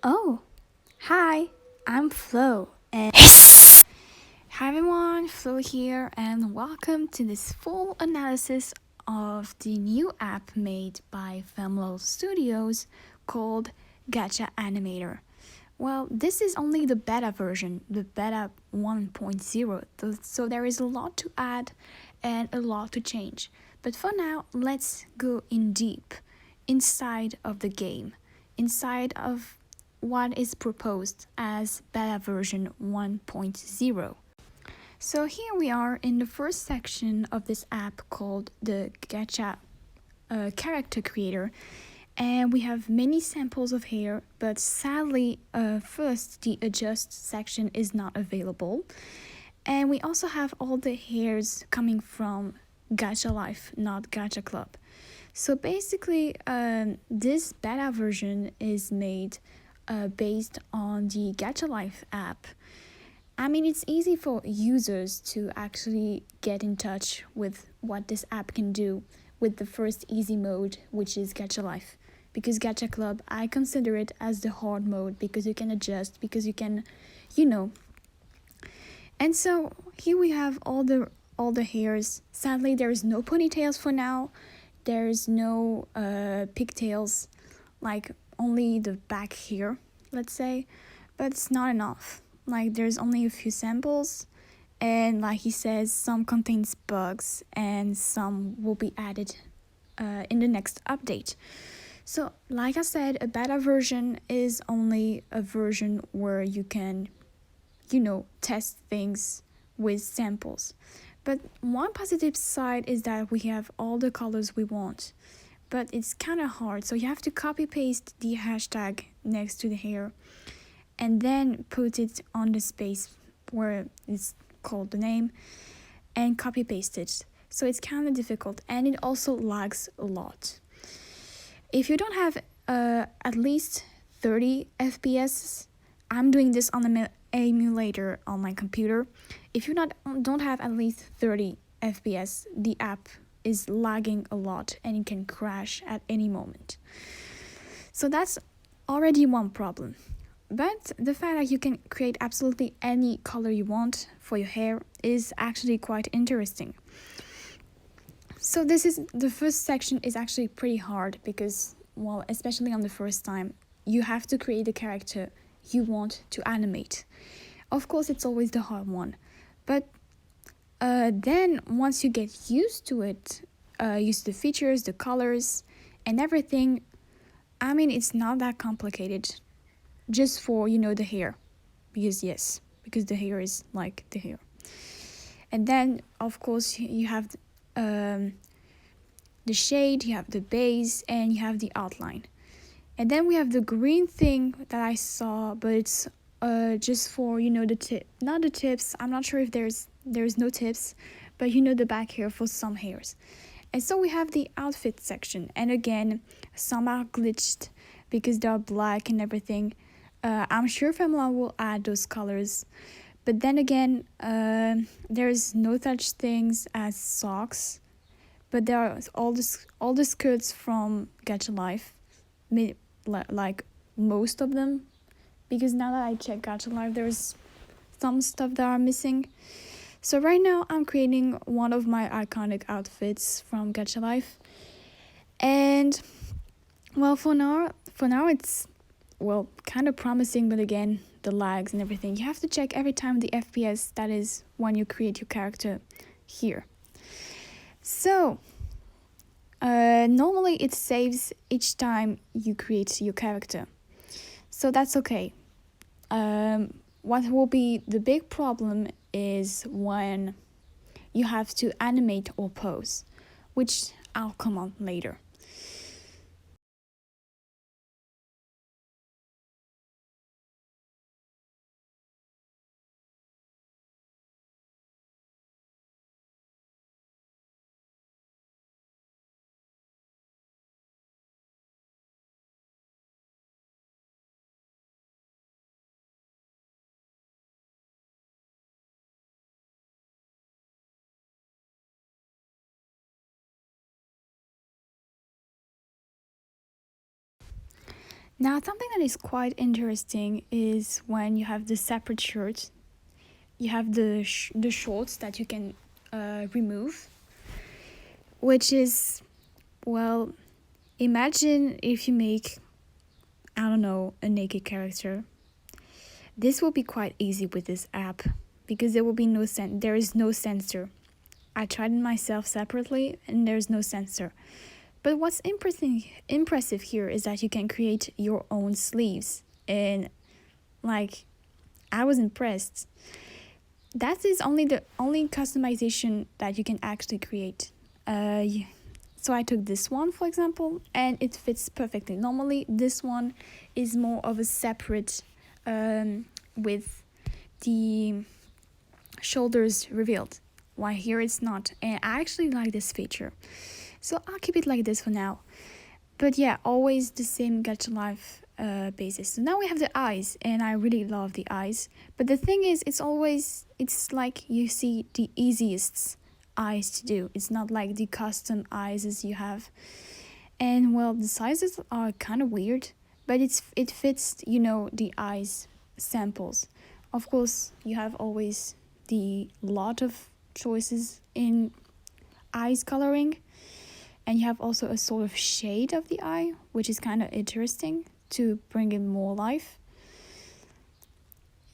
Oh, hi, I'm Flo, and hi everyone, Flo here, and welcome to this full analysis of the new app made by Femlo Studios called Gacha Animator. Well, this is only the beta version, the beta 1.0, so there is a lot to add and a lot to change. But for now, let's go in deep inside of the game, inside of what is proposed as beta version 1.0. So here we are in the first section of this app called the Gacha character creator, and we have many samples of hair, but sadly first the adjust section is not available, and we also have all the hairs coming from Gacha Life, not Gacha Club. So basically this beta version is made based on the Gacha Life app. I mean, it's easy for users to actually get in touch with what this app can do with the first easy mode, which is Gacha Life. Because Gacha Club, I consider it as the hard mode because you can adjust, because you can, you know. And so here we have all the hairs. Sadly, there is no ponytails for now. There's no pigtails, like only the back here, let's say, but it's not enough. Like there's only a few samples, and like he says, some contains bugs and some will be added in the next update. So like I said, a beta version is only a version where you can, test things with samples. But one positive side is that we have all the colors we want, but it's kind of hard, so you have to copy paste the hashtag next to the hair and then put it on the space where it's called the name and copy paste it. So it's kind of difficult, and it also lags a lot. If you don't have at least 30 FPS, I'm doing this on the emulator on my computer. If you don't have at least 30 FPS, the app is lagging a lot and it can crash at any moment. So that's already one problem. But the fact that you can create absolutely any color you want for your hair is actually quite interesting. So the first section is actually pretty hard because, well, especially on the first time, you have to create the character you want to animate. Of course, it's always the hard one, but then once you get used to it, used to the features, the colors, and everything, I mean, it's not that complicated. Just for the hair, because the hair is like the hair, and then of course you have the shade, you have the base, and you have the outline. And then we have the green thing that I saw, but it's just for the tip, not the tips. I'm not sure if there's no tips, but the back hair for some hairs. And so we have the outfit section, and again, some are glitched because they're black and everything. I'm sure Femla will add those colors, but then again, there's no such things as socks, but there are all the skirts from Gacha Life, like most of them, because now that I check Gacha Life, there's some stuff that are missing. So right now I'm creating one of my iconic outfits from Gacha Life, and well, for now it's kind of promising, but again, the lags and everything. You have to check every time the FPS, that is when you create your character here. So, normally it saves each time you create your character. So that's okay. What will be the big problem is when you have to animate or pose, which I'll come on later. Now, something that is quite interesting is when you have the separate shirts, you have the shorts that you can remove, which is, well, imagine if you make, I don't know, a naked character. This will be quite easy with this app because there will be there is no censor. I tried it myself separately and there's no censor. But what's impressive here is that you can create your own sleeves, and like, I was impressed. That is the only customization that you can actually create. So I took this one, for example, and it fits perfectly. Normally, this one is more of a separate with the shoulders revealed, while here it's not. And I actually like this feature. So I'll keep it like this for now. But yeah, always the same Gacha Life basis. So now we have the eyes, and I really love the eyes. But the thing is, it's like you see the easiest eyes to do. It's not like the custom eyes as you have. And well, the sizes are kind of weird, but it fits, the eyes samples. Of course, you have always the lot of choices in eyes coloring, and you have also a sort of shade of the eye, which is kind of interesting to bring in more life.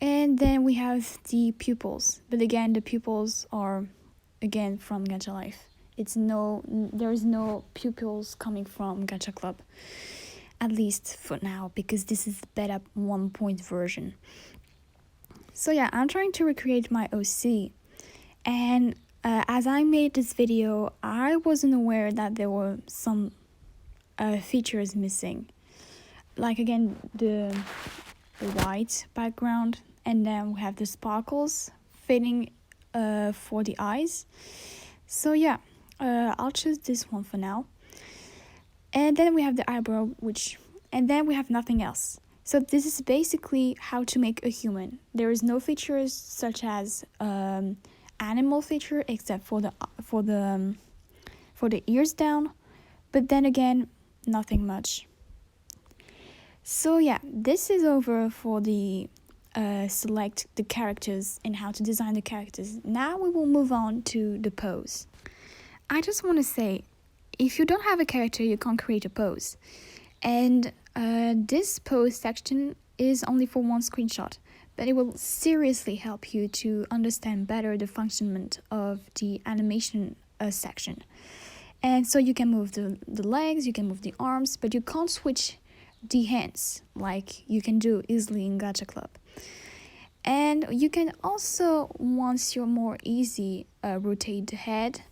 And then we have the pupils, but again, the pupils are again from Gacha Life. There is no pupils coming from Gacha Club, at least for now, because this is the beta 1 version. So yeah, I'm trying to recreate my OC, and as I made this video, I wasn't aware that there were some features missing. Like again, the white background, and then we have the sparkles fitting for the eyes. So yeah, I'll choose this one for now. And then we have the eyebrow, and then we have nothing else. So this is basically how to make a human. There is no features such as animal feature except for the ears down, but then again, nothing much. So yeah, this is over for the select the characters and how to design the characters. Now we will move on to the pose. I just want to say, if you don't have a character, you can't create a pose. And this pose section is only for one screenshot, but it will seriously help you to understand better the functionment of the animation section. And so you can move the legs, you can move the arms, but you can't switch the hands like you can do easily in Gacha Club. And you can also, once you're more easy, rotate the head.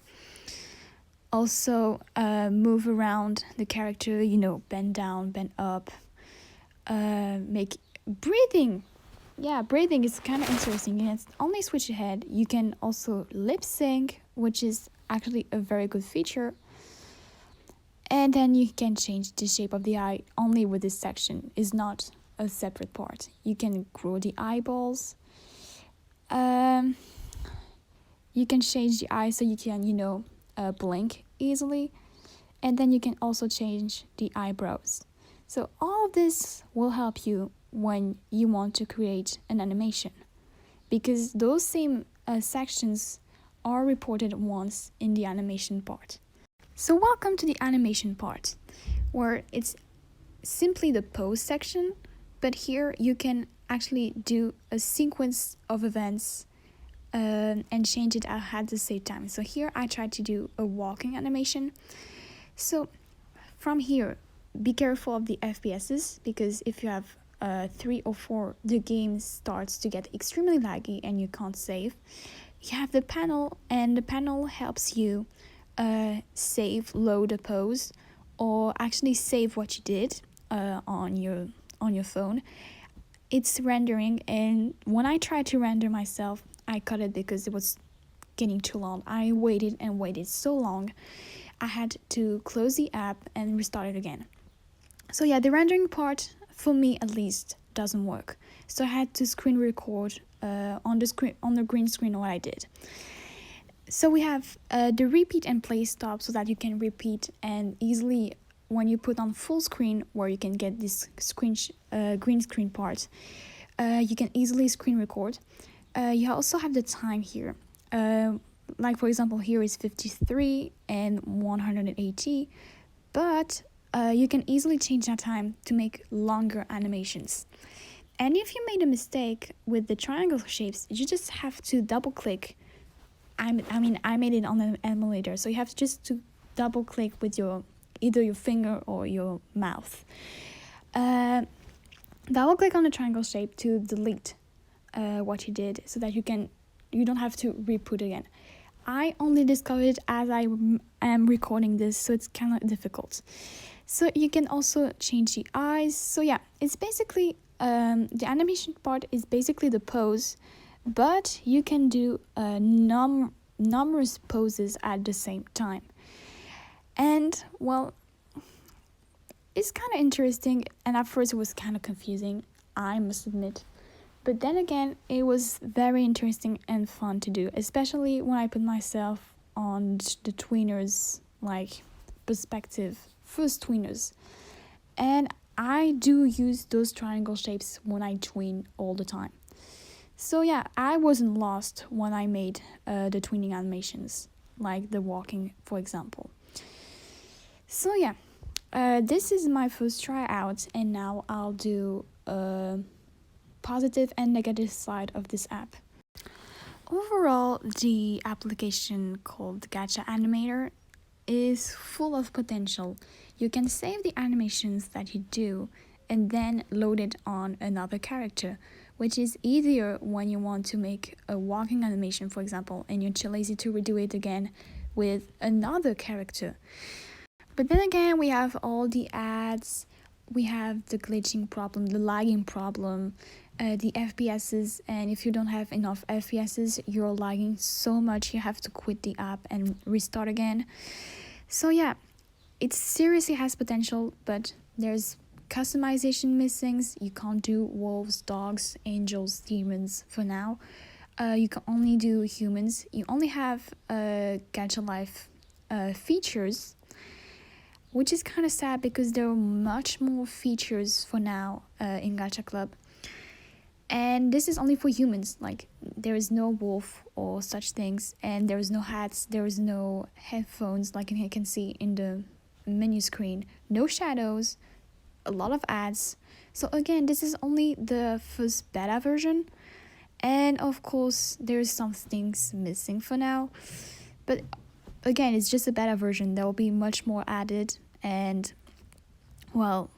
Also move around the character, bend down, bend up, make breathing. Yeah, breathing is kind of interesting. You can only switch your head. You can also lip sync, which is actually a very good feature. And then you can change the shape of the eye only with this section. It's not a separate part. You can grow the eyeballs. You can change the eye so you can, blink easily. And then you can also change the eyebrows. So all of this will help you when you want to create an animation, because those same sections are reported once in the animation part. So welcome to the animation part, where it's simply the pose section, but here you can actually do a sequence of events and change it at the same time. So here I tried to do a walking animation. So from here, be careful of the FPSs, because if you have 3 or 4, the game starts to get extremely laggy and you can't save. You have the panel, and the panel helps you load a pose, or actually save what you did on your phone. It's rendering, and when I tried to render myself, I cut it because it was getting too long. I waited and waited so long, I had to close the app and restart it again. So yeah, the rendering part, for me at least, doesn't work. So I had to screen record on the green screen what I did. So we have the repeat and play stop, so that you can repeat and easily when you put on full screen, where you can get this green screen part, you can easily screen record. You also have the time here. Like for example, here is 53 and 180, but you can easily change that time to make longer animations. And if you made a mistake with the triangle shapes, you just have to double click. I made it on an emulator, so you have just to double click with either your finger or your mouth. Double click on the triangle shape to delete what you did, so that you don't have to re-put again. I only discovered it as I am recording this, so it's kind of difficult. So you can also change the eyes. So yeah, it's basically the animation part is basically the pose, but you can do numerous poses at the same time. And well, it's kind of interesting, and at first it was kind of confusing, I must admit. But then again, it was very interesting and fun to do, especially when I put myself on the tweeners, like, perspective, first tweeners. And I do use those triangle shapes when I tween all the time. So yeah, I wasn't lost when I made the tweening animations, like the walking, for example. So yeah, this is my first tryout, and now I'll do positive and negative side of this app. Overall, the application called Gacha Animator is full of potential. You can save the animations that you do and then load it on another character, which is easier when you want to make a walking animation, for example, and you're too lazy to redo it again with another character. But then again, we have all the ads, we have the glitching problem, the lagging problem, the FPSs, and if you don't have enough FPSs, you're lagging so much you have to quit the app and restart again. So yeah, it seriously has potential, but there's customization missing. You can't do wolves, dogs, angels, demons for now. You can only do humans. You only have Gacha Life features, which is kind of sad because there are much more features for now in Gacha Club. And this is only for humans, like there is no wolf or such things, and there is no hats, there is no headphones like you can see in the menu screen, no shadows, a lot of ads. So again, this is only the first beta version, and of course there's some things missing for now, but again, it's just a beta version. There will be much more added, and well,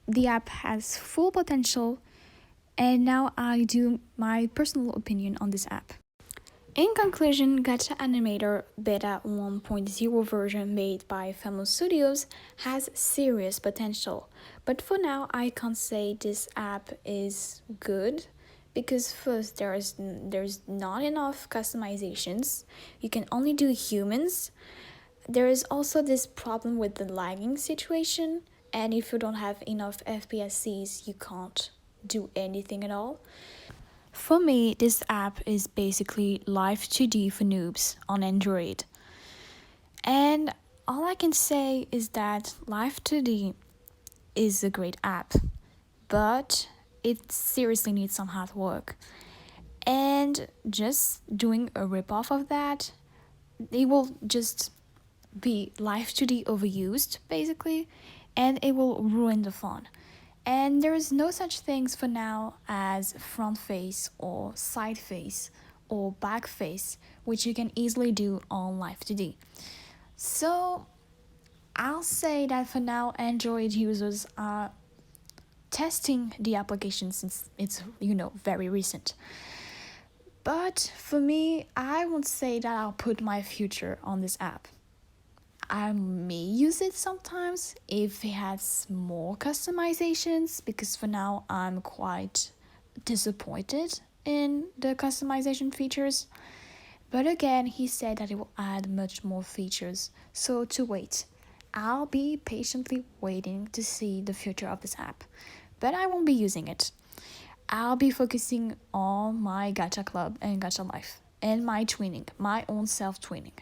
the app has full potential. And now I do my personal opinion on this app. In conclusion, Gacha Animator Beta 1.0 version made by Famous Studios has serious potential. But for now, I can't say this app is good, because first, there's not enough customizations. You can only do humans. There is also this problem with the lagging situation, and if you don't have enough FPSs, you can't do anything at all. For me, this app is basically Live 2D for noobs on Android. And all I can say is that Live 2D is a great app, but it seriously needs some hard work. And just doing a ripoff of that, it will just be Live 2D overused, basically, and it will ruin the fun. And there is no such things for now as front face or side face or back face, which you can easily do on Live 2D. So I'll say that for now, Android users are testing the application since it's, very recent. But for me, I would say that I'll put my future on this app. I may use it sometimes if it has more customizations, because for now I'm quite disappointed in the customization features. But again, he said that it will add much more features, so to wait. I'll be patiently waiting to see the future of this app, but I won't be using it. I'll be focusing on my Gacha Club and Gacha Life and my tweening, my own self-tweening.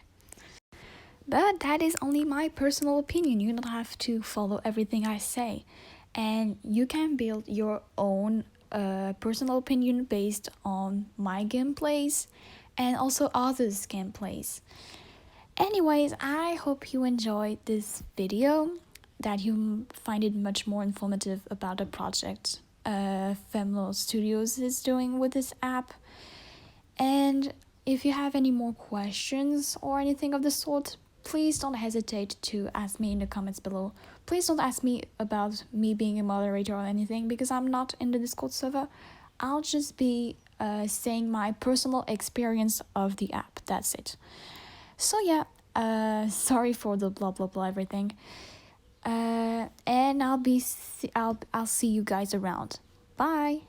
But that is only my personal opinion. You don't have to follow everything I say. And you can build your own personal opinion based on my gameplays and also others' gameplays. Anyways, I hope you enjoyed this video, that you find it much more informative about the project Femlo Studios is doing with this app. And if you have any more questions or anything of the sort, please don't hesitate to ask me in the comments below. Please don't ask me about me being a moderator or anything, because I'm not in the Discord server. I'll just be saying my personal experience of the app. That's it. So yeah, sorry for the blah blah blah everything. And I'll see you guys around. Bye.